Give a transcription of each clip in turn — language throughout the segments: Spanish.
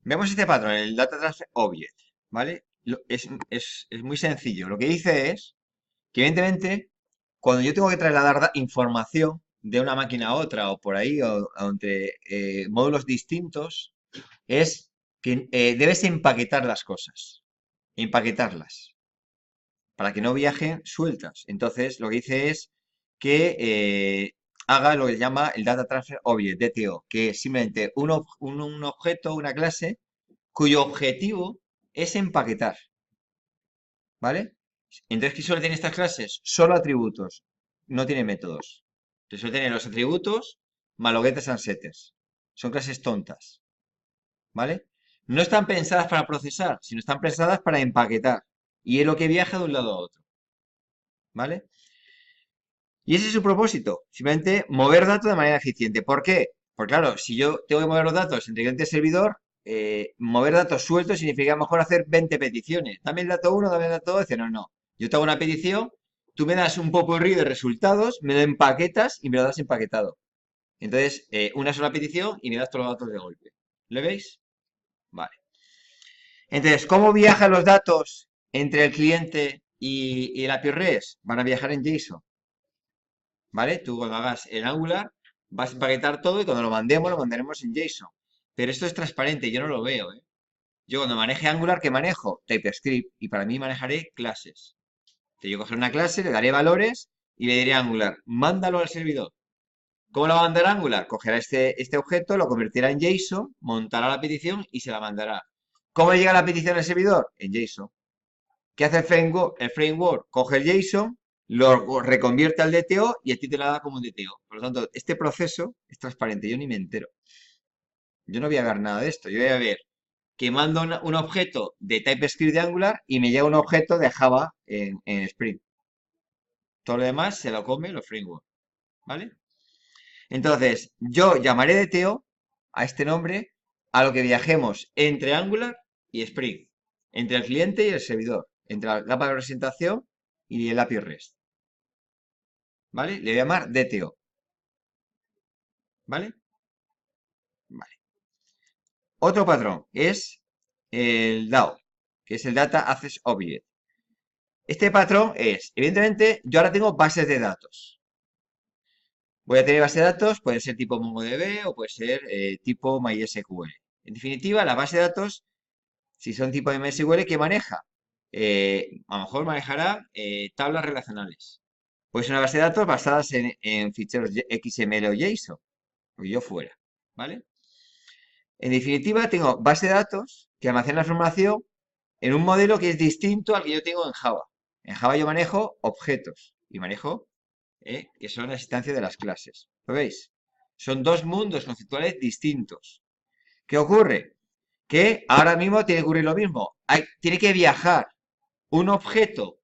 Vemos este patrón, el Data Transfer Object, ¿vale? Es muy sencillo. Lo que dice es que, evidentemente, cuando yo tengo que trasladar información de una máquina a otra o por ahí o entre módulos distintos, es que debes empaquetar las cosas, empaquetarlas, para que no viajen sueltas. Entonces, lo que dice es que haga lo que se llama el Data Transfer Object, DTO, que es simplemente un objeto, una clase, cuyo objetivo es empaquetar, ¿vale? Entonces, ¿qué suele tener estas clases? Solo atributos, no tiene métodos. Entonces, suele tener los atributos más los getters and setters. Son clases tontas, ¿vale? No están pensadas para procesar, sino están pensadas para empaquetar. Y es lo que viaja de un lado a otro, ¿vale? Y ese es su propósito, simplemente mover datos de manera eficiente. ¿Por qué? Porque claro, si yo tengo que mover los datos entre cliente y servidor, mover datos sueltos significa mejor hacer 20 peticiones. Dame el dato uno, dame el dato 2. Dice, no, no. Yo te hago una petición, tú me das un popurrí de resultados, me lo empaquetas y me lo das empaquetado. Entonces, una sola petición y me das todos los datos de golpe. ¿Lo veis? Vale. Entonces, ¿cómo viajan los datos entre el cliente y el API REST? Van a viajar en JSON. ¿Vale? Tú cuando hagas en Angular vas a empaquetar todo y cuando lo mandemos lo mandaremos en JSON. Pero esto es transparente, yo no lo veo, ¿eh? Yo cuando maneje Angular, ¿qué manejo? TypeScript. Y para mí manejaré clases. Entonces yo cogeré una clase, le daré valores y le diré a Angular, mándalo al servidor. ¿Cómo lo va a mandar Angular? Cogerá este objeto, lo convertirá en JSON, montará la petición y se la mandará. ¿Cómo llega la petición al servidor? En JSON. ¿Qué hace el framework? El framework coge el JSON, lo reconvierte al DTO y a ti te la da como un DTO. Por lo tanto, este proceso es transparente, yo ni me entero. Yo no voy a ver nada de esto. Yo voy a ver que mando un objeto de TypeScript de Angular y me llega un objeto de Java en Spring. Todo lo demás se lo come los frameworks, ¿vale? Entonces, yo llamaré DTO a este nombre a lo que viajemos entre Angular y Spring, entre el cliente y el servidor, entre la capa de representación y el API REST. ¿Vale? Le voy a llamar DTO. ¿Vale? Vale. Otro patrón es el DAO, que es el Data Access Object. Este patrón es, evidentemente, yo ahora tengo bases de datos. Voy a tener base de datos, puede ser tipo MongoDB o puede ser tipo MySQL. En definitiva, la base de datos, si son tipo de MySQL, ¿qué maneja? A lo mejor manejará tablas relacionales. Puede ser una base de datos basadas en ficheros XML o JSON, lo que yo fuera. ¿Vale? En definitiva, tengo base de datos que almacena la información en un modelo que es distinto al que yo tengo en Java. En Java yo manejo objetos y manejo que son las instancias de las clases. ¿Lo veis? Son dos mundos conceptuales distintos. ¿Qué ocurre? Que ahora mismo tiene que ocurrir lo mismo. Tiene que viajar un objeto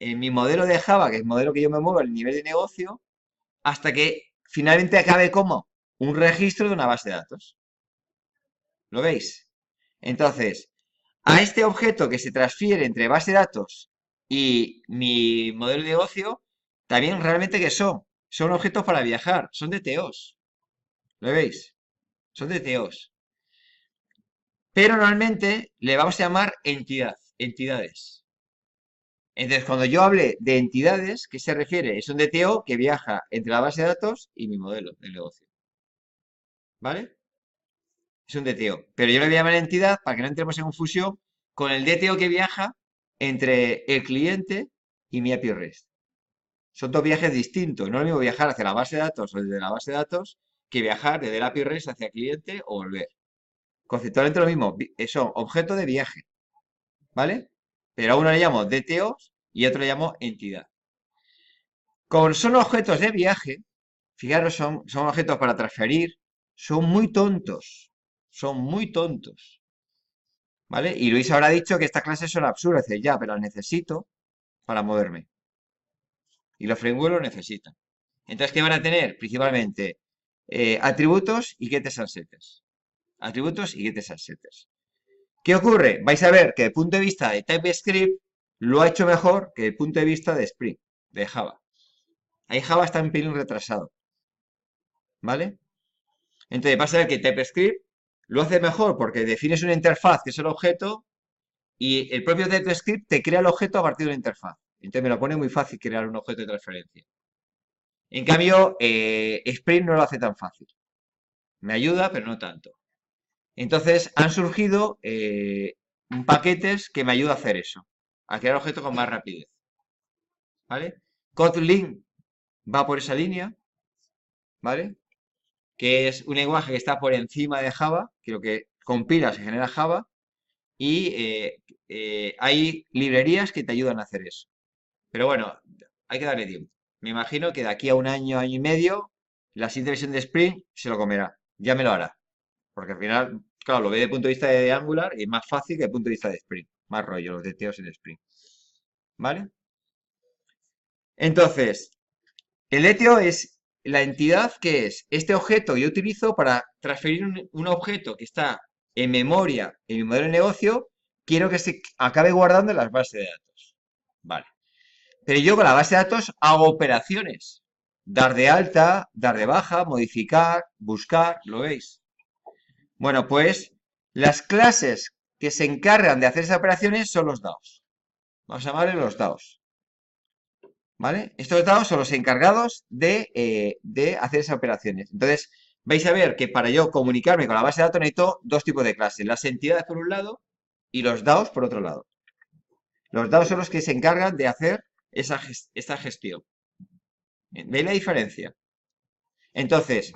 en mi modelo de Java, que es el modelo que yo me muevo, el nivel de negocio, hasta que finalmente acabe como un registro de una base de datos. ¿Lo veis? Entonces, a este objeto que se transfiere entre base de datos y mi modelo de negocio, también realmente ¿qué son? Son objetos para viajar, son DTOs. ¿Lo veis? Son DTOs. Pero normalmente le vamos a llamar entidades. Entonces, cuando yo hable de entidades, ¿qué se refiere? Es un DTO que viaja entre la base de datos y mi modelo de negocio. ¿Vale? Es un DTO. Pero yo le voy a llamar entidad para que no entremos en confusión con el DTO que viaja entre el cliente y mi API REST. Son dos viajes distintos. No es lo mismo viajar hacia la base de datos o desde la base de datos que viajar desde el API REST hacia el cliente o volver. Conceptualmente lo mismo. Son objetos de viaje. ¿Vale? Pero a uno le llamo DTOs y a otro le llamo entidad. Como son objetos de viaje, fijaros, son objetos para transferir, son muy tontos. Son muy tontos. ¿Vale? Y Luis habrá dicho que estas clases son absurdas. Dice, ya, pero las necesito para moverme. Y los frameworks lo necesitan. Entonces, ¿qué van a tener? Principalmente atributos y getters and setters. Atributos y getters and setters. ¿Qué ocurre? Vais a ver que desde el punto de vista de TypeScript lo ha hecho mejor que desde el punto de vista de Spring, de Java. Ahí Java está un pelín retrasado. ¿Vale? Entonces, vas a ver que TypeScript lo hace mejor porque defines una interfaz que es el objeto y el propio DataScript te crea el objeto a partir de una interfaz. Entonces me lo pone muy fácil crear un objeto de transferencia. En cambio, Spring no lo hace tan fácil. Me ayuda, pero no tanto. Entonces han surgido paquetes que me ayudan a hacer eso, a crear objetos con más rapidez. ¿Vale? Kotlin va por esa línea, ¿vale? Que es un lenguaje que está por encima de Java, que lo que compila se genera Java, y hay librerías que te ayudan a hacer eso. Pero bueno, hay que darle tiempo. Me imagino que de aquí a un año, año y medio, la siguiente versión de Spring se lo comerá. Ya me lo hará. Porque al final, claro, lo ve desde el punto de vista de Angular y es más fácil que desde el punto de vista de Spring. Más rollo, los testeos en Spring. ¿Vale? Entonces, el ETIO es la entidad que es este objeto que yo utilizo para transferir un objeto que está en memoria en mi modelo de negocio, quiero que se acabe guardando en las bases de datos. Vale. Pero yo con la base de datos hago operaciones. Dar de alta, dar de baja, modificar, buscar, ¿lo veis? Bueno, pues las clases que se encargan de hacer esas operaciones son los DAOs. Vamos a llamarle los DAOs. ¿Vale? Estos DAOs son los encargados de hacer esas operaciones. Entonces, vais a ver que para yo comunicarme con la base de datos necesito dos tipos de clases. Las entidades por un lado y los DAOs por otro lado. Los DAOs son los que se encargan de hacer esta gestión. ¿Veis la diferencia? Entonces,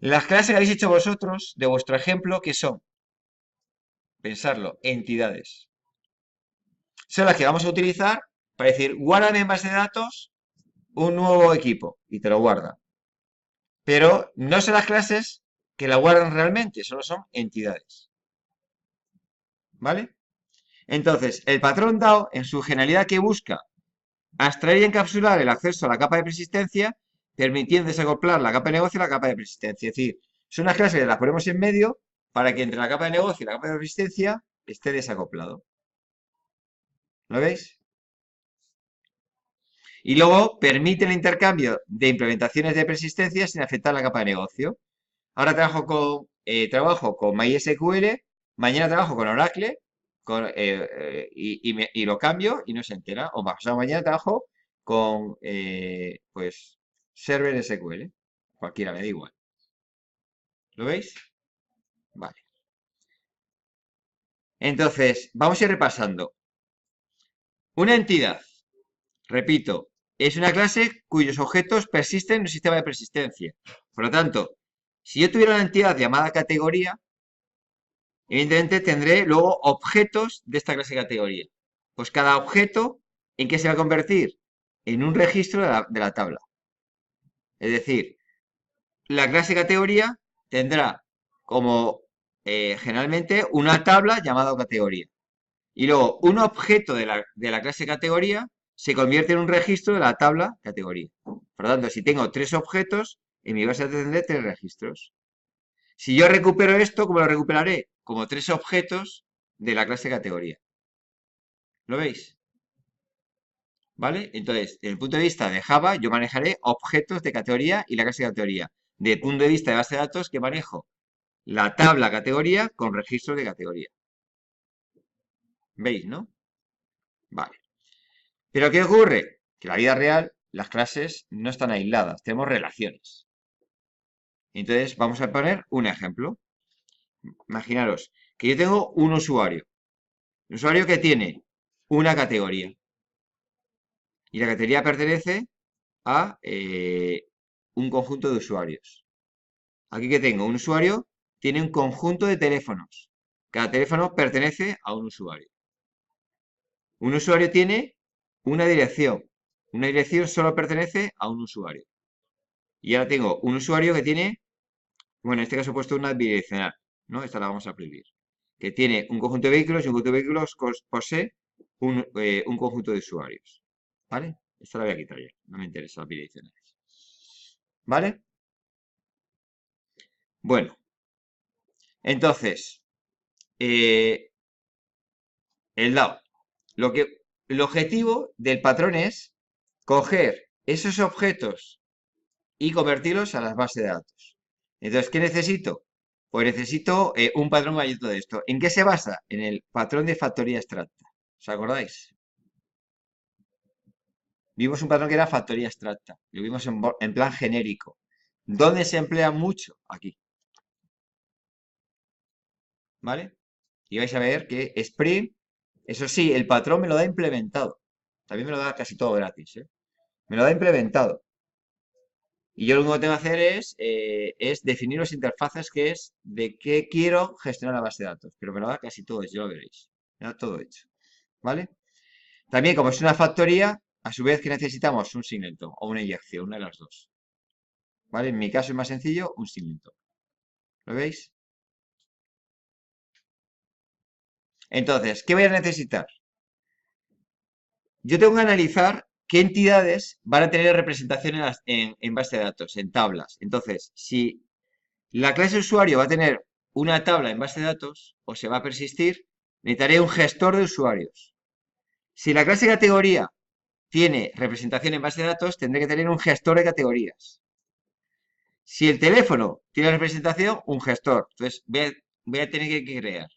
las clases que habéis hecho vosotros de vuestro ejemplo, ¿qué son? Pensarlo, entidades. Son las que vamos a utilizar para decir, guárdame en base de datos un nuevo equipo y te lo guarda. Pero no son las clases que la guardan realmente, solo son entidades. ¿Vale? Entonces, el patrón DAO, en su generalidad que busca abstraer y encapsular el acceso a la capa de persistencia, permitiendo desacoplar la capa de negocio y la capa de persistencia. Es decir, son unas clases que las ponemos en medio para que entre la capa de negocio y la capa de persistencia esté desacoplado. ¿Lo veis? Y luego permite el intercambio de implementaciones de persistencia sin afectar la capa de negocio. Ahora trabajo con MySQL, mañana trabajo con Oracle y lo cambio y no se entera. O pasado mañana trabajo con pues Server SQL. Cualquiera, me da igual. ¿Lo veis? Vale. Entonces, vamos a ir repasando. Una entidad, repito, es una clase cuyos objetos persisten en un sistema de persistencia. Por lo tanto, si yo tuviera una entidad llamada categoría, evidentemente tendré luego objetos de esta clase de categoría. Pues cada objeto, ¿en qué se va a convertir? En un registro de la tabla. Es decir, la clase categoría tendrá como generalmente una tabla llamada categoría. Y luego un objeto de la clase categoría se convierte en un registro de la tabla categoría. Por lo tanto, si tengo tres objetos, en mi base de datos tendré tres registros. Si yo recupero esto, ¿cómo lo recuperaré? Como tres objetos de la clase categoría. ¿Lo veis? ¿Vale? Entonces, desde el punto de vista de Java, yo manejaré objetos de categoría y la clase de categoría. Desde el punto de vista de base de datos, que manejo la tabla categoría con registros de categoría. ¿Veis, no? Vale. Pero ¿qué ocurre? Que en la vida real las clases no están aisladas, tenemos relaciones. Entonces, vamos a poner un ejemplo. Imaginaros que yo tengo un usuario que tiene una categoría. Y la categoría pertenece a un conjunto de usuarios. Aquí que tengo un usuario, tiene un conjunto de teléfonos. Cada teléfono pertenece a un usuario. Un usuario tiene una dirección. Una dirección solo pertenece a un usuario. Y ahora tengo un usuario que tiene, bueno, en este caso he puesto una bidireccional, ¿no? Esta la vamos a prohibir. Que tiene un conjunto de vehículos y un conjunto de vehículos posee un conjunto de usuarios. ¿Vale? Esta la voy a quitar ya. No me interesa las bidireccionales. ¿Vale? Bueno, entonces, el DAO. El objetivo del patrón es coger esos objetos y convertirlos a las bases de datos. Entonces, ¿qué necesito? Pues necesito un patrón mayor de esto. ¿En qué se basa? En el patrón de factoría abstracta. ¿Os acordáis? Vimos un patrón que era factoría abstracta. Lo vimos en plan genérico. ¿Dónde se emplea mucho? Aquí. ¿Vale? Y vais a ver que Spring, eso sí, el patrón me lo da implementado. También me lo da casi todo gratis, ¿eh? Me lo da implementado. Y yo lo único que tengo que hacer es definir los interfaces que es de qué quiero gestionar la base de datos. Pero me lo da casi todo, ya lo veréis. Me da todo hecho. ¿Vale? También, como es una factoría, a su vez que necesitamos un singleton o una inyección, una de las dos. ¿Vale? En mi caso es más sencillo, un singleton. ¿Lo veis? Entonces, ¿qué voy a necesitar? Yo tengo que analizar qué entidades van a tener representación en base de datos, en tablas. Entonces, si la clase usuario va a tener una tabla en base de datos o se va a persistir, necesitaré un gestor de usuarios. Si la clase categoría tiene representación en base de datos, tendré que tener un gestor de categorías. Si el teléfono tiene representación, un gestor. Entonces, voy a tener que crear,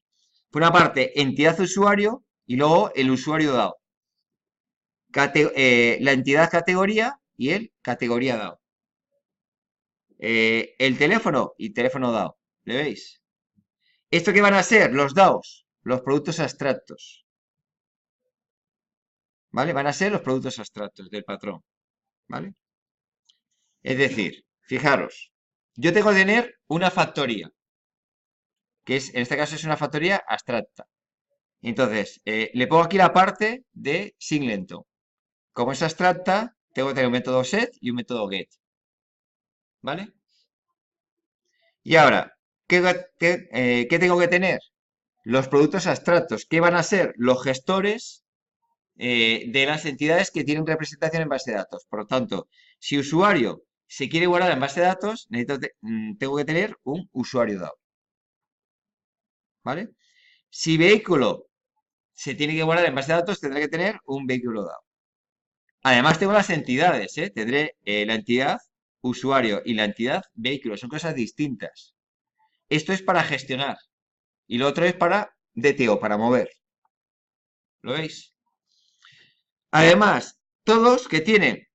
por una parte, entidad usuario y luego el usuario dado. La entidad categoría y el categoría dado. El teléfono y teléfono dado. ¿Le veis? ¿Esto qué van a ser? Los DAOs, los productos abstractos. ¿Vale? Van a ser los productos abstractos del patrón. ¿Vale? Es decir, fijaros, yo tengo que tener una factoría, que es, en este caso es una factoría abstracta. Entonces, le pongo aquí la parte de singleton. Como es abstracta, tengo que tener un método set y un método get. ¿Vale? Y ahora, ¿qué tengo que tener? Los productos abstractos, que van a ser los gestores de las entidades que tienen representación en base de datos. Por lo tanto, si usuario se quiere guardar en base de datos, tengo que tener un usuario dado. ¿Vale? Si vehículo se tiene que guardar en base de datos, tendré que tener un vehículo dado. Además, tengo las entidades, ¿eh? Tendré la entidad usuario y la entidad vehículo. Son cosas distintas. Esto es para gestionar y lo otro es para DTO, para mover. ¿Lo veis? Además, todos que tienen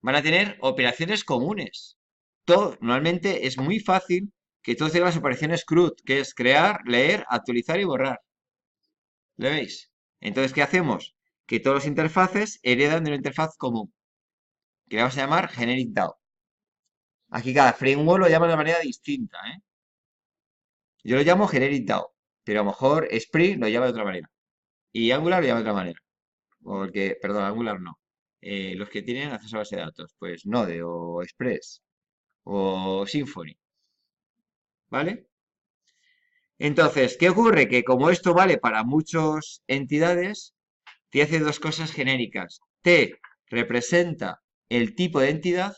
van a tener operaciones comunes. Todo, normalmente es muy fácil que todos tengan las operaciones CRUD, que es crear, leer, actualizar y borrar. ¿Lo veis? Entonces, ¿qué hacemos? Que todos los interfaces heredan de una interfaz común, que le vamos a llamar Generic DAO. Aquí cada framework lo llama de una manera distinta, ¿eh? Yo lo llamo Generic DAO, pero a lo mejor Spring lo llama de otra manera. Y Angular lo llama de otra manera. Porque, perdón, Angular no. Los que tienen acceso a base de datos, pues Node o Express o Symfony, ¿vale? Entonces, ¿qué ocurre? Que como esto vale para muchas entidades, te hace dos cosas genéricas. T representa el tipo de entidad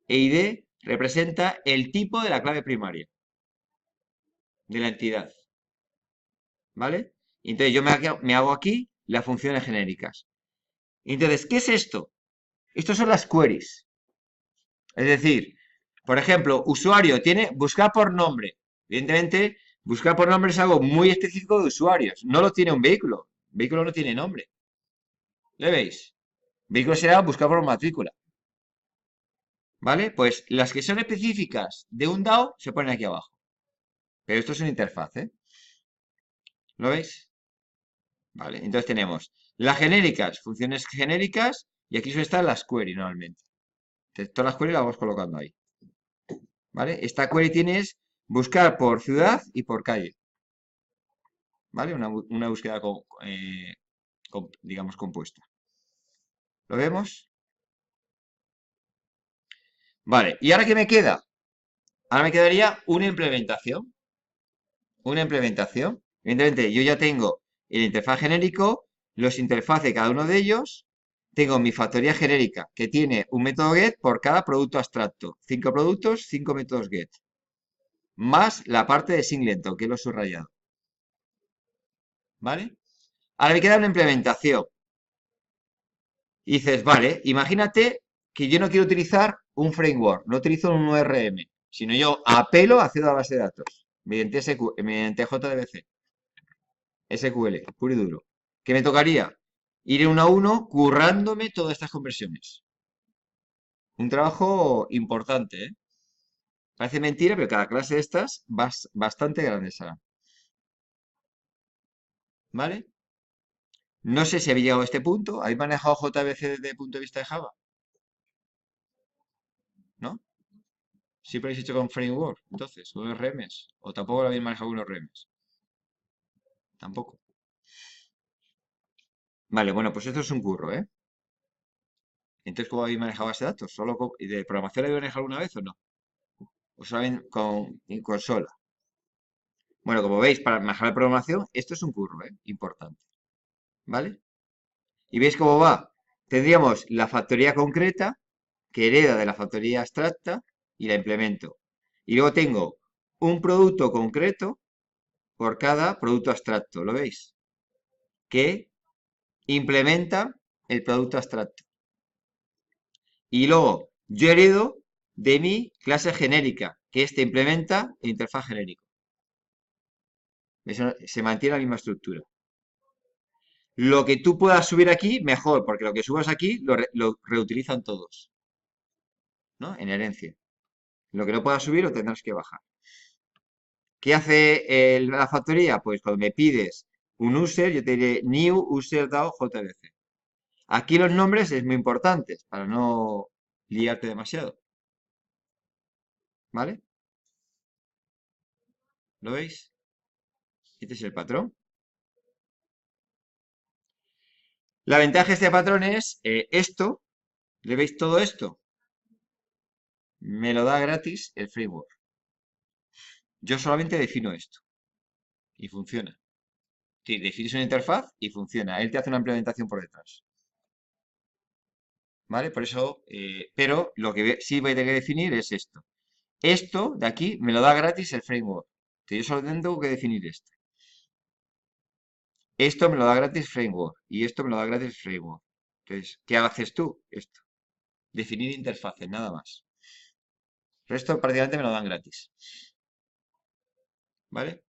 e ID representa el tipo de la clave primaria de la entidad, ¿vale? Entonces yo me hago aquí las funciones genéricas. Entonces, ¿qué es esto? Estos son las queries. Es decir, por ejemplo, usuario tiene buscar por nombre. Evidentemente, buscar por nombre es algo muy específico de usuarios. No lo tiene un vehículo. Vehículo no tiene nombre. ¿Le veis? Vehículo será buscar por matrícula. ¿Vale? Pues las que son específicas de un DAO se ponen aquí abajo. Pero esto es una interfaz, ¿eh? ¿Lo veis? Vale, entonces tenemos las genéricas, funciones genéricas, y aquí suelen estar las query normalmente. Entonces, todas las queries las vamos colocando ahí. ¿Vale? Esta query tienes buscar por ciudad y por calle. ¿Vale? Una búsqueda, digamos, compuesta. ¿Lo vemos? Vale, ¿y ahora qué me queda? Ahora me quedaría una implementación. Una implementación. Evidentemente, yo ya tengo el interfaz genérico, los interfaces de cada uno de ellos. Tengo mi factoría genérica, que tiene un método get por cada producto abstracto. 5 productos, 5 métodos get. Más la parte de singleton, que es lo subrayado. ¿Vale? Ahora me queda una implementación. Y dices, vale, imagínate que yo no quiero utilizar un framework, no utilizo un URM, sino yo apelo a accedo a base de datos. mediante JDBC, SQL, puro y duro. ¿Qué me tocaría? Ir uno a uno currándome todas estas conversiones. Un trabajo importante, ¿eh? Parece mentira, pero cada clase de estas bastante grande será. ¿Vale? No sé si habéis llegado a este punto. ¿Habéis manejado JBC desde el punto de vista de Java? ¿No? Siempre habéis hecho con framework, entonces, con RMs. O tampoco lo habéis manejado con los RMs. Tampoco. Vale, bueno, pues esto es un curro, ¿eh? Entonces, ¿cómo habéis manejado base de datos? ¿Y de programación la habéis manejado alguna vez o no? ¿O solamente en consola? Bueno, como veis, para manejar la programación, esto es un curro, ¿eh? Importante. ¿Vale? ¿Y veis cómo va? Tendríamos la factoría concreta, que hereda de la factoría abstracta, y la implemento. Y luego tengo un producto concreto por cada producto abstracto, ¿lo veis? Que implementa el producto abstracto. Y luego yo heredo de mi clase genérica, que este implementa el interfaz genérico. Se mantiene la misma estructura. Lo que tú puedas subir aquí, mejor, porque lo que subas aquí lo reutilizan todos, ¿no? En herencia. Lo que no puedas subir lo tendrás que bajar. ¿Qué hace la factoría? Pues cuando me pides un user, yo te diré new user DAO JBC. Aquí los nombres es muy importantes para no liarte demasiado. ¿Vale? ¿Lo veis? Este es el patrón. La ventaja de este patrón es esto. ¿Le veis todo esto? Me lo da gratis el framework. Yo solamente defino esto y funciona. Sí, defines una interfaz y funciona. Él te hace una implementación por detrás. ¿Vale? Por eso, pero lo que sí voy a tener que definir es esto. Esto de aquí me lo da gratis el framework. Que yo solo tengo que definir esto. Esto me lo da gratis framework. Y esto me lo da gratis framework. Entonces, ¿qué haces tú? Esto. Definir interfaces, nada más. El resto prácticamente me lo dan gratis. ¿Vale?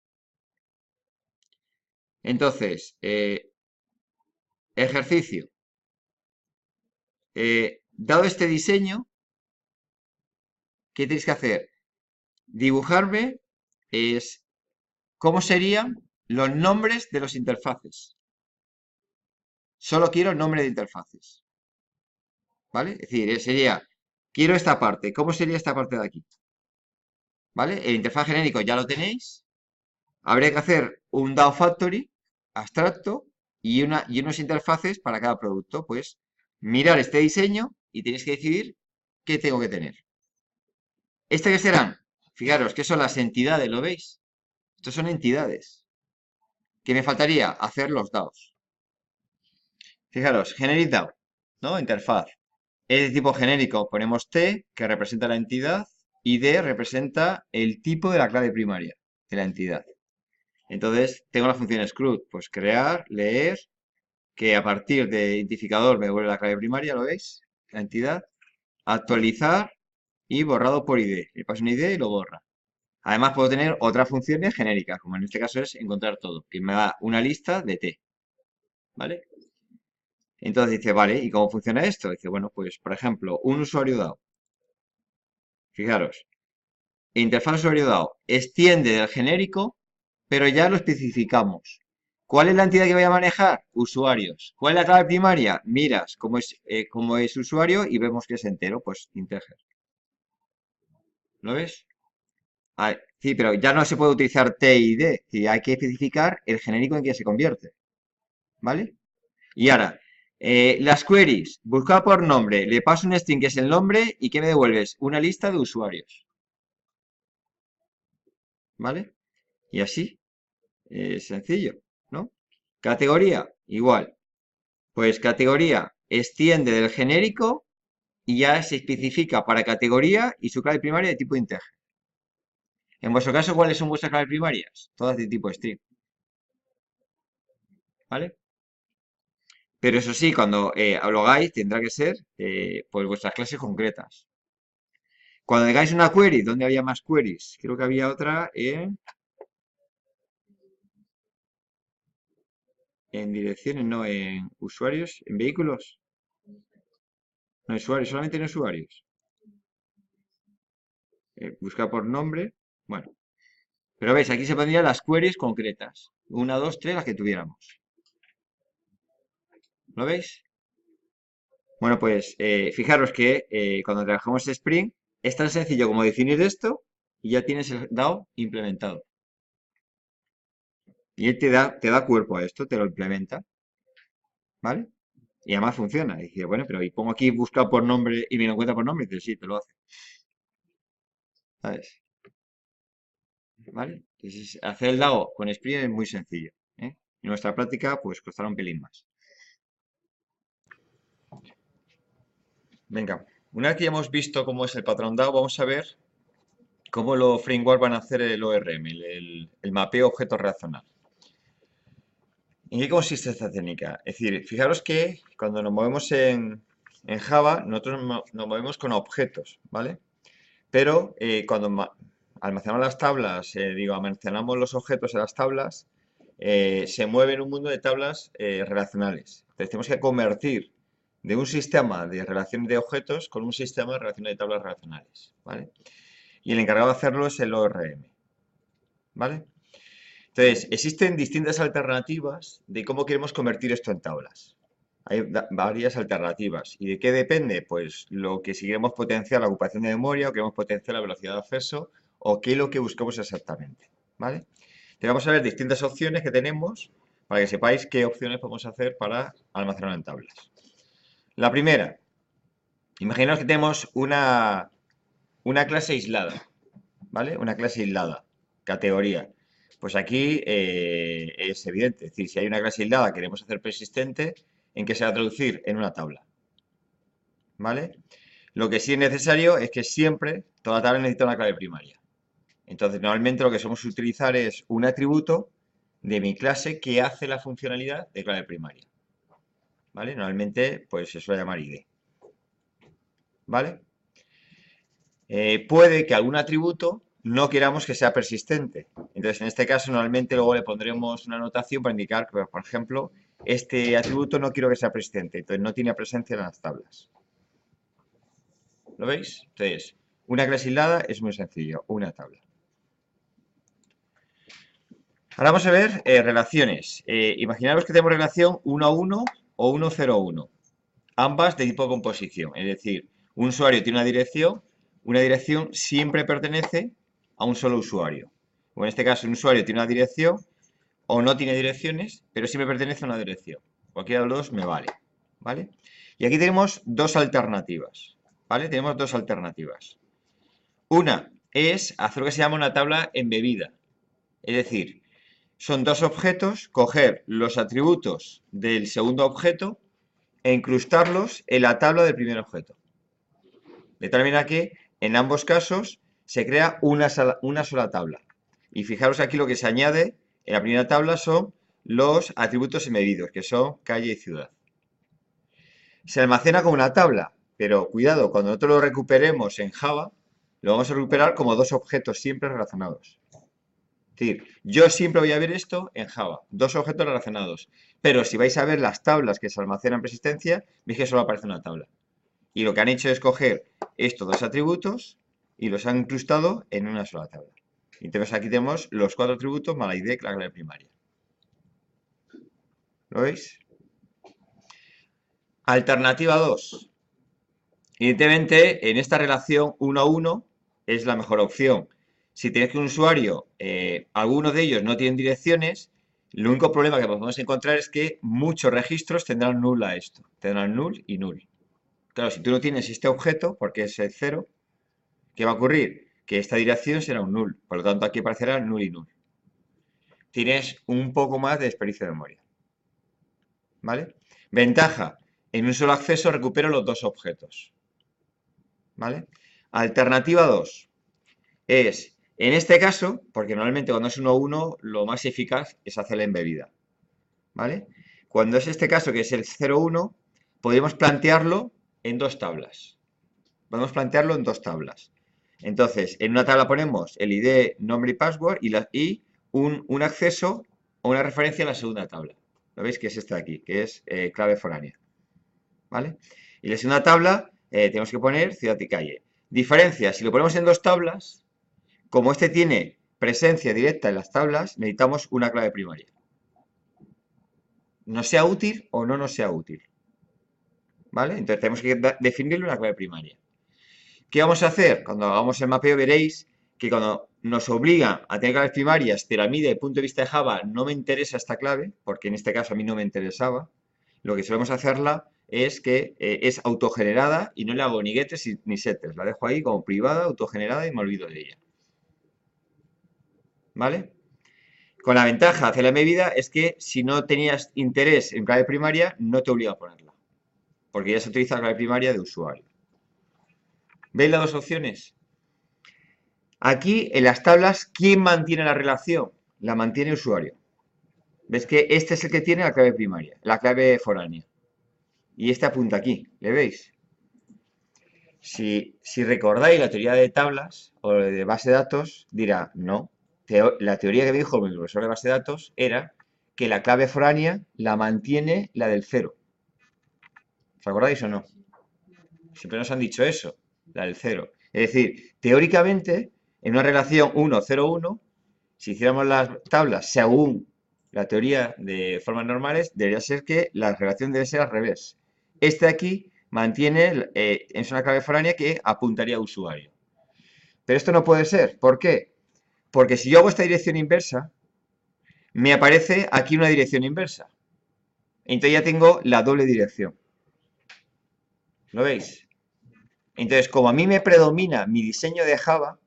Entonces, ejercicio. Dado este diseño, ¿qué tenéis que hacer? Dibujarme es cómo serían los nombres de los interfaces. Solo quiero nombre de interfaces. ¿Vale? Es decir, sería, quiero esta parte. ¿Cómo sería esta parte de aquí? ¿Vale? El interfaz genérico ya lo tenéis. Habría que hacer un DAO Factory abstracto y unos interfaces para cada producto. Pues mirar este diseño y tenéis que decidir qué tengo que tener. ¿Este qué serán? Fijaros, ¿qué son las entidades? ¿Lo veis? Estos son entidades. ¿Qué me faltaría? Hacer los DAOs. Fijaros, Generic DAO, ¿no? Interfaz. Es de tipo genérico. Ponemos T, que representa la entidad, y D representa el tipo de la clave primaria de la entidad. Entonces, tengo la función CRUD, pues crear, leer, que a partir de identificador me devuelve la clave primaria, ¿lo veis? La entidad. Actualizar y borrado por ID. Le paso un ID y lo borra. Además, puedo tener otras funciones genéricas, como en este caso es encontrar todo, que me da una lista de T. ¿Vale? Entonces dice, vale, ¿y cómo funciona esto? Dice, bueno, pues, por ejemplo, un usuario dado. Fijaros, interfaz usuario dado extiende del genérico, pero ya lo especificamos. ¿Cuál es la entidad que voy a manejar? Usuarios. ¿Cuál es la clave primaria? Miras cómo es usuario y vemos que es entero, pues integer. ¿Lo ves? Ah, sí, pero ya no se puede utilizar T y D. Sí, hay que especificar el genérico en que se convierte. ¿Vale? Y ahora, las queries, buscar por nombre, le paso un string que es el nombre y ¿qué me devuelves? Una lista de usuarios. ¿Vale? Y así, sencillo, ¿no? Categoría, igual. Pues categoría extiende del genérico y ya se especifica para categoría y su clave primaria de tipo integer. En vuestro caso, ¿cuáles son vuestras claves primarias? Todas de tipo string. ¿Vale? Pero eso sí, cuando lo hagáis, tendrá que ser pues vuestras clases concretas. Cuando hagáis una query, ¿dónde había más queries? Creo que había otra en En direcciones, no en usuarios, en vehículos. No, usuarios, solamente en usuarios. Buscar por nombre. Bueno, pero veis, aquí se pondrían las queries concretas. Una, dos, tres, las que tuviéramos. ¿Lo veis? Bueno, pues fijaros que cuando trabajamos Spring es tan sencillo como definir esto y ya tienes el DAO implementado. Y él te da cuerpo a esto, te lo implementa, ¿vale? Y además funciona. Y dice, bueno, pero y pongo aquí buscar por nombre y me lo encuentra por nombre. Y dice, sí, te lo hace. ¿Sabes? ¿Vale? Entonces, hacer el DAO con Spring es muy sencillo, ¿eh? En nuestra práctica, pues costará un pelín más. Venga, una vez que ya hemos visto cómo es el patrón DAO, vamos a ver cómo los frameworks van a hacer el ORM, el mapeo objeto relacional. ¿En qué consiste esta técnica? Es decir, fijaros que cuando nos movemos en Java, nosotros nos movemos con objetos, ¿vale? Pero cuando almacenamos las tablas, almacenamos los objetos en las tablas, se mueve en un mundo de tablas relacionales. Entonces tenemos que convertir de un sistema de relaciones de objetos con un sistema de relaciones de tablas relacionales, ¿vale? Y el encargado de hacerlo es el ORM, ¿vale? Entonces, existen distintas alternativas de cómo queremos convertir esto en tablas. Hay varias alternativas. ¿Y de qué depende? Pues lo que si queremos potenciar la ocupación de memoria o queremos potenciar la velocidad de acceso o qué es lo que buscamos exactamente, ¿vale? Entonces vamos a ver distintas opciones que tenemos para que sepáis qué opciones podemos hacer para almacenar en tablas. La primera, imaginaos que tenemos una clase aislada, ¿vale? Una clase aislada, categoría. Pues aquí es evidente, es decir, si hay una clase aislada que queremos hacer persistente, ¿en qué se va a traducir? En una tabla, ¿vale? Lo que sí es necesario es que siempre toda tabla necesita una clave primaria. Entonces, normalmente lo que solemos utilizar es un atributo de mi clase que hace la funcionalidad de clave primaria, ¿vale? Normalmente, pues se suele llamar ID, ¿vale? Puede que algún atributo no queramos que sea persistente. Entonces, en este caso, normalmente luego le pondremos una anotación para indicar que, por ejemplo, este atributo no quiero que sea persistente, entonces no tiene presencia en las tablas. ¿Lo veis? Entonces, una clase aislada es muy sencillo, una tabla. Ahora vamos a ver relaciones. Imaginaros que tenemos relación 1 a 1 o 1 0 a 1, ambas de tipo composición. Es decir, un usuario tiene una dirección siempre pertenece a un solo usuario. O en este caso, un usuario tiene una dirección o no tiene direcciones, pero siempre pertenece a una dirección. Cualquiera de los dos me vale, ¿vale? Y aquí tenemos dos alternativas, ¿vale? Tenemos dos alternativas. Una es hacer lo que se llama una tabla embebida. Es decir, son dos objetos, coger los atributos del segundo objeto e incrustarlos en la tabla del primer objeto. De tal manera que en ambos casos se crea una sola tabla. Y fijaros aquí lo que se añade en la primera tabla son los atributos embebidos, que son calle y ciudad. Se almacena como una tabla, pero cuidado, cuando nosotros lo recuperemos en Java, lo vamos a recuperar como dos objetos siempre relacionados. Es decir, yo siempre voy a ver esto en Java, dos objetos relacionados. Pero si vais a ver las tablas que se almacenan en persistencia, veis que solo aparece una tabla. Y lo que han hecho es coger estos dos atributos y los han incrustado en una sola tabla. Entonces aquí tenemos los cuatro atributos más la ID, la clave primaria. ¿Lo veis? Alternativa 2. Evidentemente, en esta relación 1 a 1 es la mejor opción. Si tenéis que un usuario, algunos de ellos no tienen direcciones, el único problema que podemos encontrar es que muchos registros tendrán null a esto. Tendrán null y null. Claro, si tú no tienes este objeto, porque es el 0, ¿qué va a ocurrir? Que esta dirección será un null. Por lo tanto, aquí aparecerá null y null. Tienes un poco más de desperdicio de memoria. ¿Vale? Ventaja. En un solo acceso recupero los dos objetos. ¿Vale? Alternativa 2 es, en este caso, porque normalmente cuando es 1 a 1, lo más eficaz es hacer la embebida. ¿Vale? Cuando es este caso, que es el 0,1, podemos plantearlo en dos tablas. Podemos plantearlo en dos tablas. Entonces, en una tabla ponemos el ID, nombre y password y un acceso o una referencia a la segunda tabla. ¿Lo veis? Que es esta de aquí, que es clave foránea. ¿Vale? Y la segunda tabla tenemos que poner ciudad y calle. Diferencia, si lo ponemos en dos tablas, como este tiene presencia directa en las tablas, necesitamos una clave primaria. Nos sea útil o no nos sea útil. ¿Vale? Entonces tenemos que definirle una clave primaria. ¿Qué vamos a hacer? Cuando hagamos el mapeo veréis que cuando nos obliga a tener claves primarias, pero a mí desde el punto de vista de Java no me interesa esta clave, porque en este caso a mí no me interesaba, lo que solemos hacerla es que es autogenerada y no le hago ni getters ni setters. La dejo ahí como privada, autogenerada y me olvido de ella. ¿Vale? Con la ventaja de hacer la medida es que si no tenías interés en clave primaria, no te obliga a ponerla, porque ya se utiliza la clave primaria de usuario. ¿Veis las dos opciones? Aquí en las tablas, ¿quién mantiene la relación? La mantiene el usuario. ¿Ves que este es el que tiene la clave primaria, la clave foránea? Y este apunta aquí, ¿le veis? Si recordáis la teoría de tablas o de base de datos, dirá, no. La teoría que dijo mi profesor de base de datos era que la clave foránea la mantiene la del cero. ¿Os acordáis o no? Siempre nos han dicho eso, la del cero. Es decir, teóricamente, en una relación 1-0-1, si hiciéramos las tablas según la teoría de formas normales, debería ser que la relación debe ser al revés. Este aquí mantiene, es una clave foránea que apuntaría a usuario. Pero esto no puede ser. ¿Por qué? Porque si yo hago esta dirección inversa, me aparece aquí una dirección inversa. Entonces ya tengo la doble dirección. ¿Lo veis? Entonces, como a mí me predomina mi diseño de Java,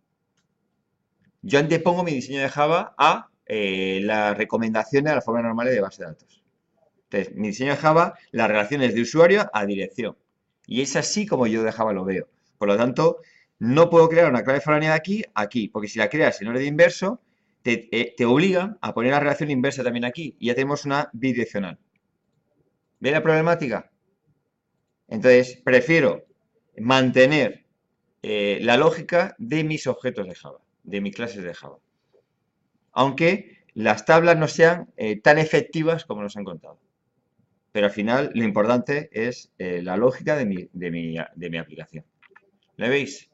yo antepongo mi diseño de Java a las recomendaciones de las formas normales de base de datos. Entonces, mi diseño de Java, las relaciones de usuario a dirección. Y es así como yo de Java lo veo. Por lo tanto, no puedo crear una clave foránea de aquí, porque si la creas en orden inverso, te obligan a poner la relación inversa también aquí. Y ya tenemos una bidireccional. ¿Ve la problemática? Entonces, prefiero mantener la lógica de mis objetos de Java, de mis clases de Java. Aunque las tablas no sean tan efectivas como nos han contado. Pero al final lo importante es la lógica de mi aplicación. ¿Le veis?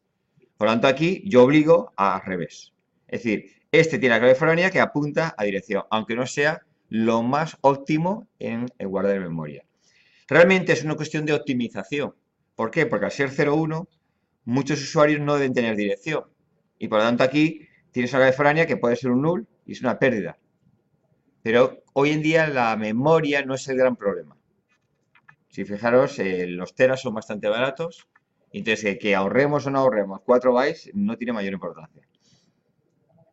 Por lo tanto, aquí yo obligo al revés. Es decir, este tiene la clave foránea que apunta a dirección, aunque no sea lo más óptimo en guardar en memoria. Realmente es una cuestión de optimización. ¿Por qué? Porque al ser 0,1, muchos usuarios no deben tener dirección. Y por lo tanto aquí tienes una clave foránea que puede ser un null y es una pérdida. Pero hoy en día la memoria no es el gran problema. Si fijaros, los teras son bastante baratos. Entonces, que ahorremos o no ahorremos 4 bytes no tiene mayor importancia.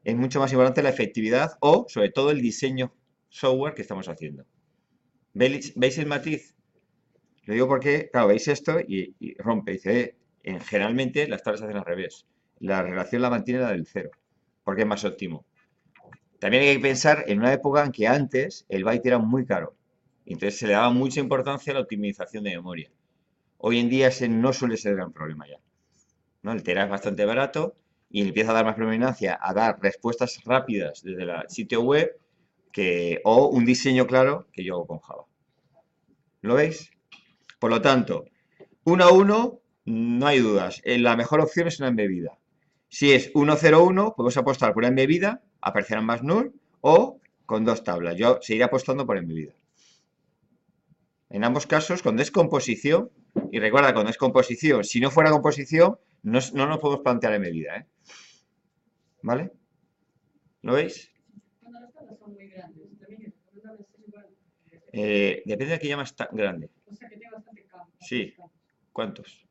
Es mucho más importante la efectividad o, sobre todo, el diseño software que estamos haciendo. ¿Veis el matiz? Lo digo porque, claro, veis esto y rompe. Dice, generalmente las tablas se hacen al revés. La relación la mantiene la del cero, porque es más óptimo. También hay que pensar en una época en que antes el byte era muy caro. Entonces se le daba mucha importancia a la optimización de memoria. Hoy en día ese no suele ser el gran problema ya, ¿no? El Tera es bastante barato y empieza a dar más predominancia a dar respuestas rápidas desde el sitio web o un diseño claro que yo hago con Java. ¿Lo veis? Por lo tanto, 1-1, no hay dudas. La mejor opción es una embebida. Si es 1-0-1, podemos apostar por una embebida, aparecerán más null, o con dos tablas. Yo seguiré apostando por embebida. En ambos casos, con descomposición, y recuerda, con descomposición, si no fuera composición, no nos podemos plantear embebida, ¿eh? ¿Vale? ¿Lo veis? Cuando las tablas son muy grandes, también las tablas son igual. Depende de qué llamas grande. O sea, que tiene bastante campo. Sí. ¿Cuántos?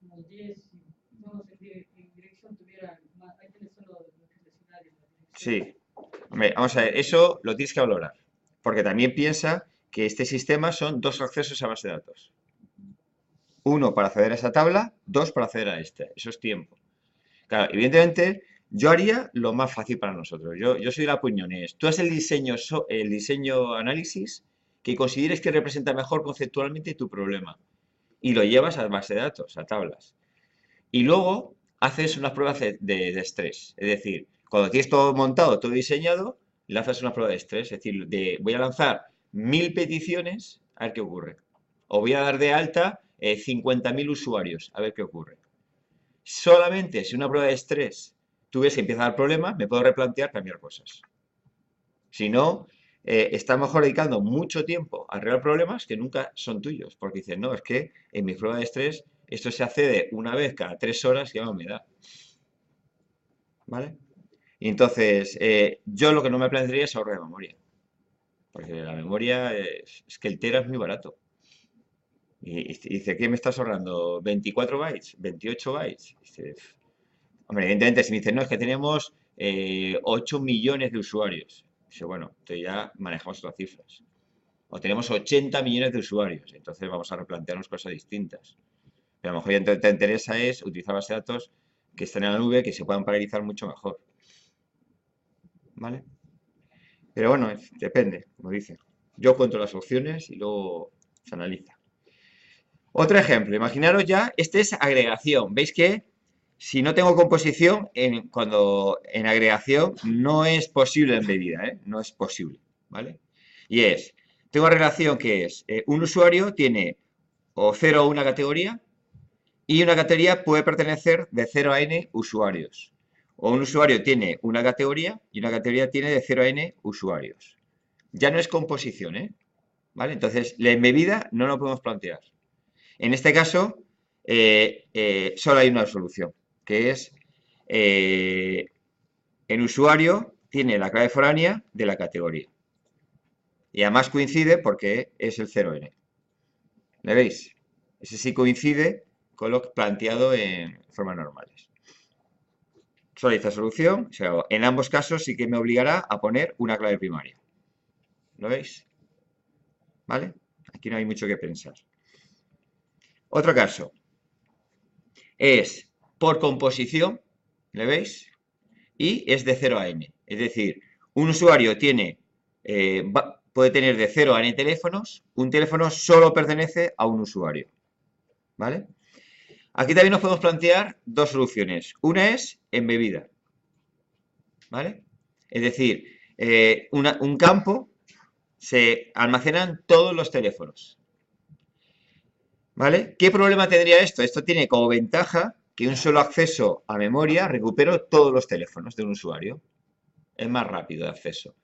Unos 10, vamos, en dirección tuviera, ahí tienes solo lo que es escenario, la dirección. Sí. Hombre, vamos a ver, eso lo tienes que valorar. Porque también piensa que este sistema son dos accesos a base de datos. Uno para acceder a esa tabla, dos para acceder a esta. Eso es tiempo. Claro, evidentemente, yo haría lo más fácil para nosotros. Yo soy de la opinión, tú haz el diseño análisis que consideres que representa mejor conceptualmente tu problema. Y lo llevas a base de datos, a tablas. Y luego haces unas pruebas de estrés. Es decir, cuando tienes todo montado, todo diseñado, lanzas una prueba de estrés. Es decir, voy a lanzar 1000 peticiones, a ver qué ocurre. O voy a dar de alta 50.000 usuarios, a ver qué ocurre. Solamente si una prueba de estrés tú ves que empieza a dar problemas, me puedo replantear cambiar cosas. Si no, está mejor dedicando mucho tiempo a arreglar problemas que nunca son tuyos, porque dices, no, es que en mi prueba de estrés esto se hace de una vez cada 3 horas y ya no me da. ¿Vale? Y entonces, yo lo que no me plantearía es ahorro de memoria, porque la memoria es que el tera es muy barato. Y dice, ¿qué me estás ahorrando? ¿24 bytes? ¿28 bytes? Dice, hombre, evidentemente, si me dice, no, es que tenemos 8 millones de usuarios. Dice, bueno, entonces ya manejamos otras cifras. O tenemos 80 millones de usuarios, entonces vamos a replantearnos cosas distintas. Pero a lo mejor ya te interesa es utilizar bases de datos que estén en la nube, que se puedan paralelizar mucho mejor. ¿Vale? Pero bueno, depende, como dice. Yo cuento las opciones y luego se analiza. Otro ejemplo, imaginaros ya, este es agregación. ¿Veis que si no tengo composición, cuando en agregación no es posible en bebida, ¿eh? No es posible, ¿vale? Y es, tengo una relación que es, un usuario tiene o 0 o una categoría y una categoría puede pertenecer de 0 a n usuarios. O un usuario tiene una categoría y una categoría tiene de 0 a n usuarios. Ya no es composición, ¿eh? ¿Vale? Entonces, la embebida no lo podemos plantear. En este caso, solo hay una solución, que es el usuario tiene la clave foránea de la categoría. Y además coincide porque es el 0n. ¿Le veis? Ese sí coincide con lo planteado en formas normales. Solo hay esta solución. O sea, en ambos casos sí que me obligará a poner una clave primaria. ¿Lo veis? ¿Vale? Aquí no hay mucho que pensar. Otro caso es por composición, ¿le veis? Y es de 0 a n. Es decir, un usuario puede tener de 0 a n teléfonos, un teléfono solo pertenece a un usuario. ¿Vale? Aquí también nos podemos plantear dos soluciones. Una es embebida. ¿Vale? Es decir, un campo se almacenan todos los teléfonos. ¿Vale? ¿Qué problema tendría esto? Esto tiene como ventaja que un solo acceso a memoria recupero todos los teléfonos de un usuario. Es más rápido de acceso.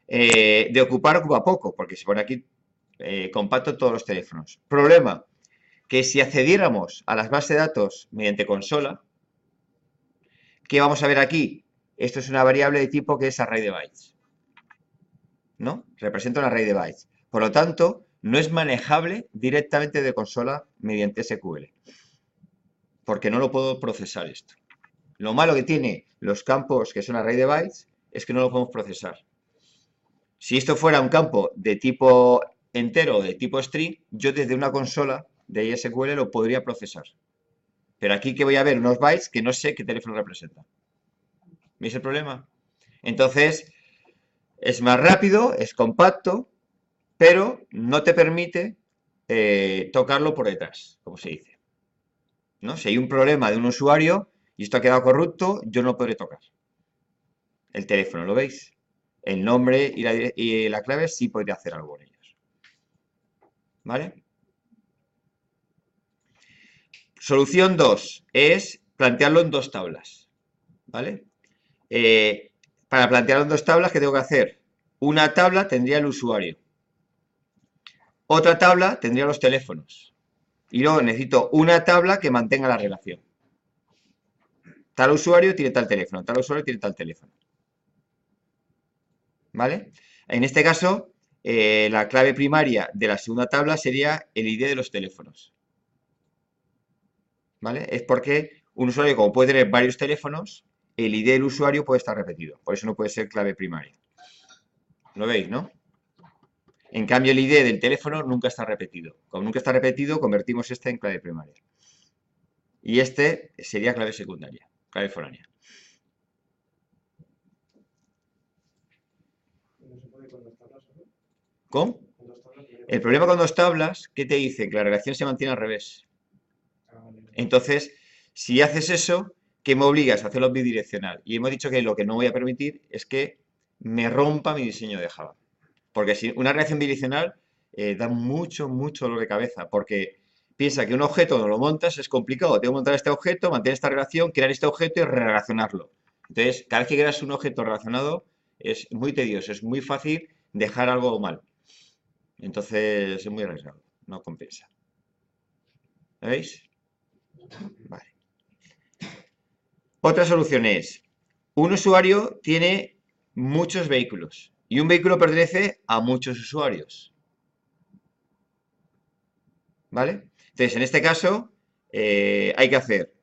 De ocupar ocupa poco, porque se pone aquí compacto todos los teléfonos. Problema, que si accediéramos a las bases de datos mediante consola, ¿qué vamos a ver aquí? Esto es una variable de tipo que es array de bytes. ¿No? Representa un array de bytes. Por lo tanto, no es manejable directamente de consola mediante SQL. Porque no lo puedo procesar esto. Lo malo que tiene los campos que son array de bytes es que no lo podemos procesar. Si esto fuera un campo de tipo entero o de tipo string, yo desde una consola de SQL lo podría procesar. Pero aquí que voy a ver unos bytes que no sé qué teléfono representa. ¿Veis el problema? Entonces, es más rápido, es compacto, pero no te permite tocarlo por detrás, como se dice. ¿No? Si hay un problema de un usuario y esto ha quedado corrupto, yo no podré tocar el teléfono, ¿lo veis? El nombre y la clave sí podría hacer algo en ellos. ¿Vale? Solución 2 es plantearlo en dos tablas. ¿Vale? Para plantearlo en dos tablas, ¿qué tengo que hacer? Una tabla tendría el usuario. Otra tabla tendría los teléfonos. Y luego necesito una tabla que mantenga la relación. Tal usuario tiene tal teléfono, tal usuario tiene tal teléfono. ¿Vale? En este caso, la clave primaria de la segunda tabla sería el ID de los teléfonos. ¿Vale? Es porque un usuario, como puede tener varios teléfonos, el ID del usuario puede estar repetido. Por eso no puede ser clave primaria. ¿Lo veis, no? En cambio, el ID del teléfono nunca está repetido. Como nunca está repetido, convertimos este en clave primaria. Y este sería clave secundaria, clave foránea. ¿Cómo? El problema con dos tablas, ¿qué te dice? Que la relación se mantiene al revés. Entonces, si haces eso, ¿qué me obligas a hacerlo bidireccional? Y hemos dicho que lo que no voy a permitir es que me rompa mi diseño de Java. Porque si una relación bidireccional da mucho, mucho dolor de cabeza, porque piensa que un objeto cuando lo montas es complicado. Tengo que montar este objeto, mantener esta relación, crear este objeto y relacionarlo. Entonces, cada vez que creas un objeto relacionado es muy tedioso, es muy fácil dejar algo mal. Entonces, es muy arriesgado, no compensa. ¿Lo veis? Vale. Otra solución es, un usuario tiene muchos vehículos y un vehículo pertenece a muchos usuarios. ¿Vale? Entonces, en este caso, hay que hacer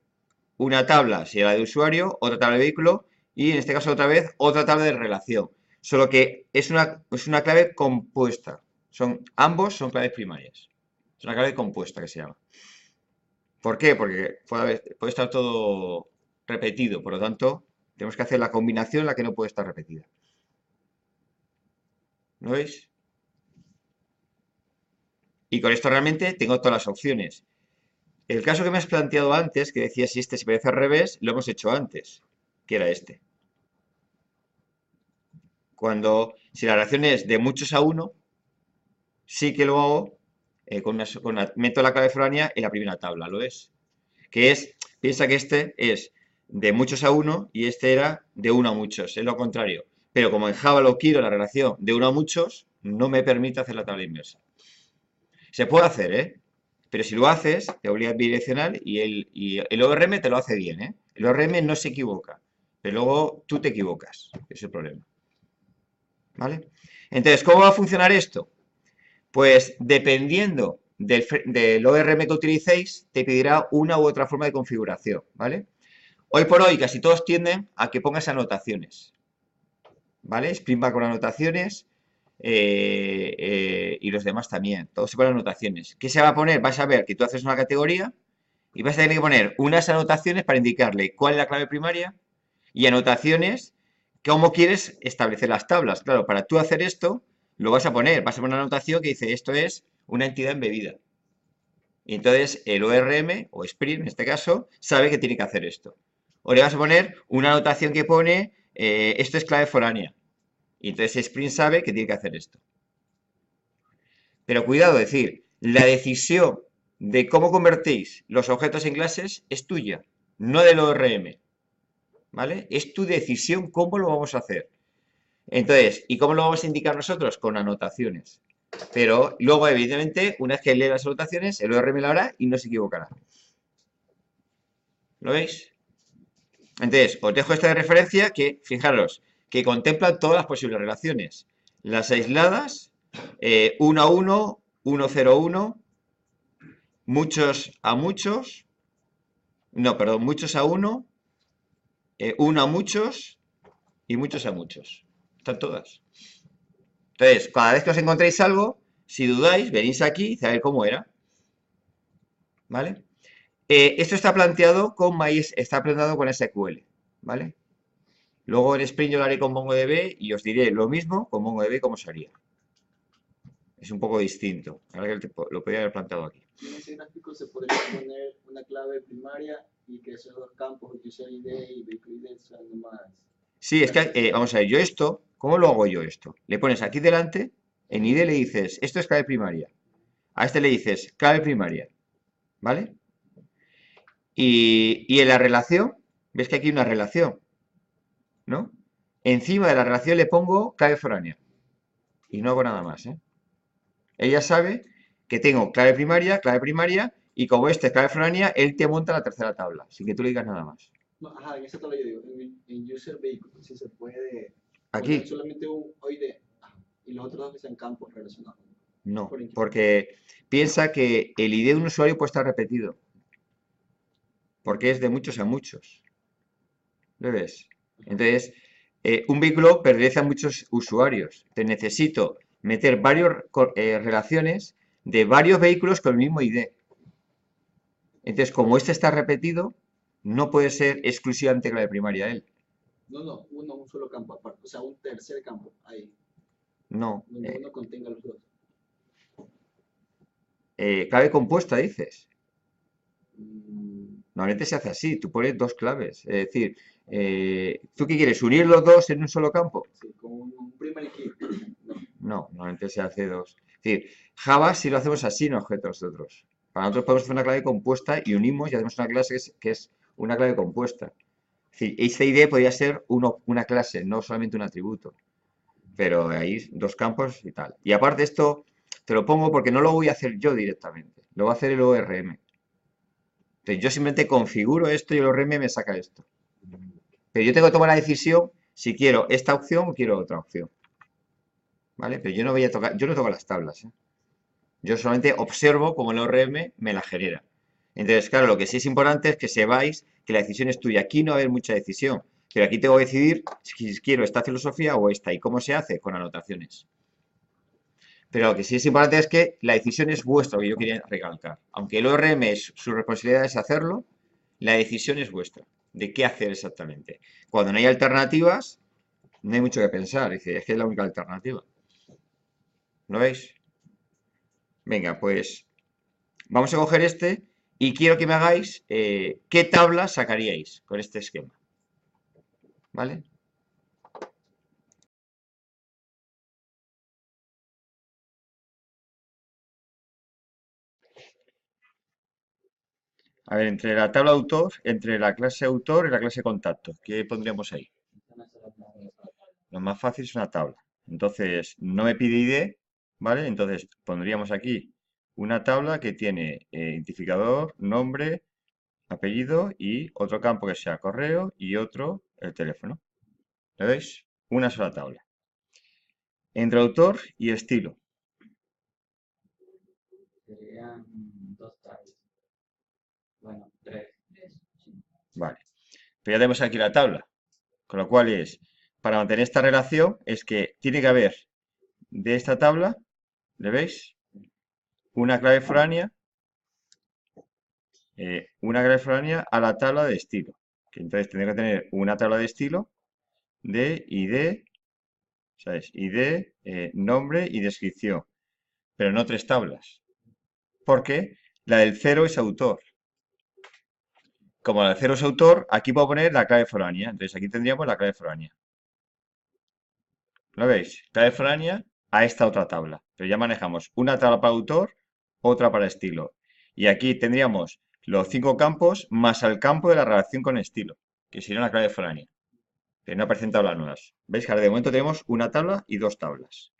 una tabla, si la de usuario, otra tabla de vehículo y en este caso otra vez otra tabla de relación. Solo que es una clave compuesta. Ambos son claves primarias. Es una clave compuesta que se llama. ¿Por qué? Porque puede estar todo repetido, por lo tanto, tenemos que hacer la combinación en la que no puede estar repetida. ¿Lo veis? Y con esto realmente tengo todas las opciones. El caso que me has planteado antes, que decía si este se parece al revés, lo hemos hecho antes, que era este. Si la relación es de muchos a uno, sí que lo hago meto la clave foránea en la primera tabla, ¿lo es? Piensa que este es de muchos a uno y este era de uno a muchos, es lo contrario. Pero como en Java lo quiero la relación de uno a muchos, no me permite hacer la tabla inversa. Se puede hacer, ¿eh? Pero si lo haces, te obliga a bidireccional y el ORM te lo hace bien, ¿eh? El ORM no se equivoca, pero luego tú te equivocas, ese es el problema. ¿Vale? Entonces, ¿cómo va a funcionar esto? Pues dependiendo del ORM que utilicéis, te pedirá una u otra forma de configuración, ¿vale? Hoy por hoy casi todos tienden a que pongas anotaciones, ¿vale? Spring va con anotaciones y los demás también, todos se ponen anotaciones. ¿Qué se va a poner? Vas a ver que tú haces una categoría y vas a tener que poner unas anotaciones para indicarle cuál es la clave primaria y anotaciones cómo quieres establecer las tablas. Claro, para tú hacer esto, vas a poner una anotación que dice esto es una entidad embebida. Y entonces el ORM, o Spring en este caso, sabe que tiene que hacer esto. O le vas a poner una anotación que pone esto es clave foránea. Y entonces Spring sabe que tiene que hacer esto. Pero cuidado, es decir, la decisión de cómo convertís los objetos en clases es tuya, no del ORM. ¿Vale? Es tu decisión cómo lo vamos a hacer. Entonces, ¿y cómo lo vamos a indicar nosotros? Con anotaciones. Pero luego, evidentemente, una vez que lee las anotaciones, el ORM lo hará y no se equivocará. ¿Lo veis? Entonces, os dejo esta de referencia que, fijaros, que contempla todas las posibles relaciones. Las aisladas, 1 a 1, 1, 0, 1, muchos a muchos, no, perdón, muchos a 1, 1 a muchos y muchos a muchos. Están todas. Entonces, cada vez que os encontréis algo, si dudáis, venís aquí y a ver cómo era. ¿Vale? Esto está planteado con SQL. ¿Vale? Luego en Spring yo lo haré con MongoDB y os diré lo mismo con MongoDB cómo se haría. Es un poco distinto. Ahora que lo podría haber planteado aquí. En ese gráfico se podría poner una clave primaria y que esos dos campos, user ID y vehicle ID, sean nomás. Sí, es que, vamos a ver, yo esto, ¿cómo lo hago yo esto? Le pones aquí delante, en ID le dices, esto es clave primaria. A este le dices, clave primaria. ¿Vale? Y en la relación, ves que aquí hay una relación, ¿no? Encima de la relación le pongo clave foránea. Y no hago nada más, ¿eh? Ella sabe que tengo clave primaria, y como este es clave foránea, él te monta la tercera tabla, sin que tú le digas nada más. No, ajá, en esa tabla yo digo, en user vehicle, si se puede poner Aquí, solamente un OID y los otros dos que sean campos relacionados. no, Por ejemplo. porque piensa que el ID de un usuario puede estar repetido, porque es de muchos a muchos. ¿Lo ves? Entonces, un vehículo pertenece a muchos usuarios. Te necesito meter varias relaciones de varios vehículos con el mismo ID. Entonces, como este está repetido, no puede ser exclusivamente clave primaria él. No, un solo campo aparte, o sea, un tercer campo ahí, No. donde uno contenga los dos. Clave compuesta, dices. Mm, Normalmente se hace así, tú pones dos claves. Es decir, ¿tú qué quieres? ¿Unir los dos en un solo campo? sí, con un primary key. No. No, normalmente se hace dos. Es decir, Java sí lo hacemos así en objetos de otros. Para nosotros podemos hacer una clave compuesta y unimos y hacemos una clase que es una clave compuesta. Es decir, esta idea podría ser una clase, no solamente un atributo. Pero ahí dos campos y tal. Y aparte esto te lo pongo porque no lo voy a hacer yo directamente. Lo va a hacer el ORM. Entonces yo simplemente configuro esto y el ORM me saca esto. Pero yo tengo que tomar la decisión si quiero esta opción o quiero otra opción. ¿Vale? Pero yo no voy a tocar, yo no toco las tablas, ¿eh? Yo solamente observo cómo el ORM me la genera. Entonces, claro, lo que sí es importante es que sepáis que la decisión es tuya. Aquí no va a haber mucha decisión, pero aquí tengo que decidir si quiero esta filosofía o esta. ¿Y cómo se hace? Con anotaciones. Pero lo que sí es importante es que la decisión es vuestra, que yo quería recalcar. Aunque el ORM su responsabilidad es hacerlo, la decisión es vuestra, de qué hacer exactamente. Cuando no hay alternativas, no hay mucho que pensar. Dice, es que es la única alternativa. ¿Lo veis? Venga, pues vamos a coger este y quiero que me hagáis qué tabla sacaríais con este esquema. ¿Vale? A ver, entre la tabla autor, entre la clase autor y la clase contacto, ¿qué pondríamos ahí? Lo más fácil es una tabla. Entonces, no me pide ID, ¿vale? Entonces, pondríamos aquí una tabla que tiene identificador, nombre, apellido y otro campo que sea correo y otro el teléfono. ¿Lo veis? Una sola tabla. Entre autor y estilo. Serían dos tablas. Bueno, tres. Vale. Pero ya tenemos aquí la tabla. Con lo cual es, para mantener esta relación, es que tiene que haber de esta tabla, ¿le veis? Una clave foránea a la tabla de estilo. Que entonces tendría que tener una tabla de estilo de ID, ¿sabes? ID, nombre y descripción. Pero no tres tablas. Porque la del cero es autor. Como la del cero es autor, aquí puedo poner la clave foránea. Entonces aquí tendríamos la clave foránea. ¿Lo veis? Clave foránea a esta otra tabla. Pero ya manejamos una tabla para autor, otra para estilo. Y aquí tendríamos los 5 campos más el campo de la relación con estilo, que sería una clave foránea. Pero no aparecen tablas nuevas. ¿Veis que ahora de momento tenemos una tabla y dos tablas?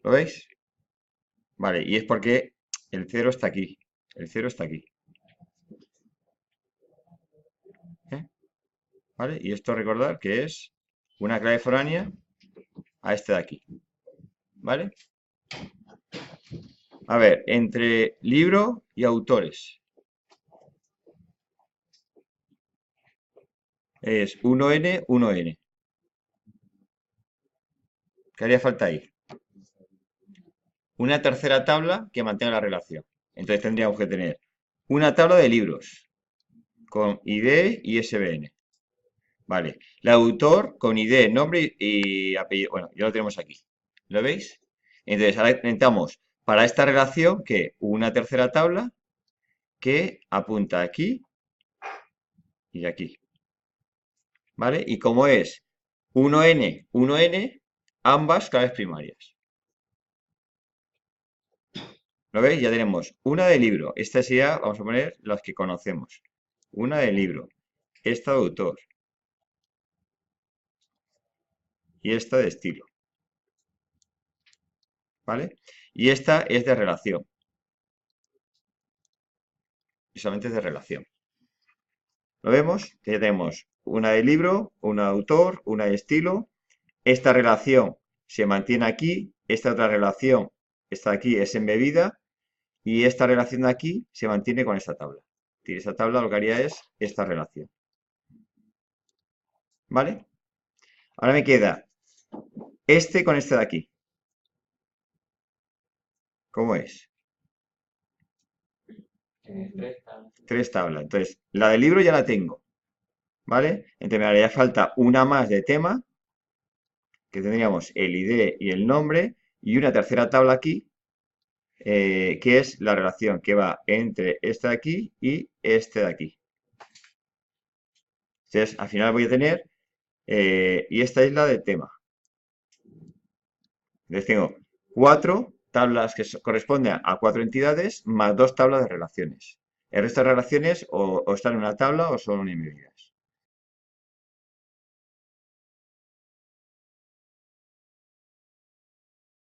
¿Lo veis? Vale, y es porque el 0 está aquí. El 0 está aquí. ¿Eh? ¿Vale? Y esto recordar que es una clave foránea a este de aquí. ¿Vale? A ver, entre libro y autores. Es 1N, 1N. ¿Qué haría falta ahí? Una tercera tabla que mantenga la relación. Entonces tendríamos que tener una tabla de libros con ID y SBN. Vale. El autor con ID, nombre y apellido. Bueno, ya lo tenemos aquí. ¿Lo veis? Entonces ahora intentamos para esta relación que una tercera tabla que apunta aquí y aquí. ¿Vale? Y como es 1N, 1N, ambas claves primarias. ¿Lo veis? Ya tenemos una de libro. Esta sería, vamos a poner las que conocemos. Una de libro. Esta de autor. Y esta de estilo. ¿Vale? Y esta es de relación. Y solamente es de relación. ¿Lo vemos? Que ya tenemos una de libro, una de autor, una de estilo. Esta relación se mantiene aquí. Esta otra relación está aquí, es embebida. Y esta relación de aquí se mantiene con esta tabla. Y esta tabla lo que haría es esta relación. ¿Vale? Ahora me queda este con este de aquí. ¿Cómo es? Tres tablas. Tres tablas. Entonces, la del libro ya la tengo. ¿Vale? Entonces me haría falta una más de tema, que tendríamos el ID y el nombre, y una tercera tabla aquí, que es la relación que va entre este de aquí y este de aquí. Entonces, al final voy a tener, y esta es la de tema. Entonces tengo cuatro tablas que corresponden a cuatro entidades más dos tablas de relaciones. El resto de relaciones o están en una tabla o son embebidas.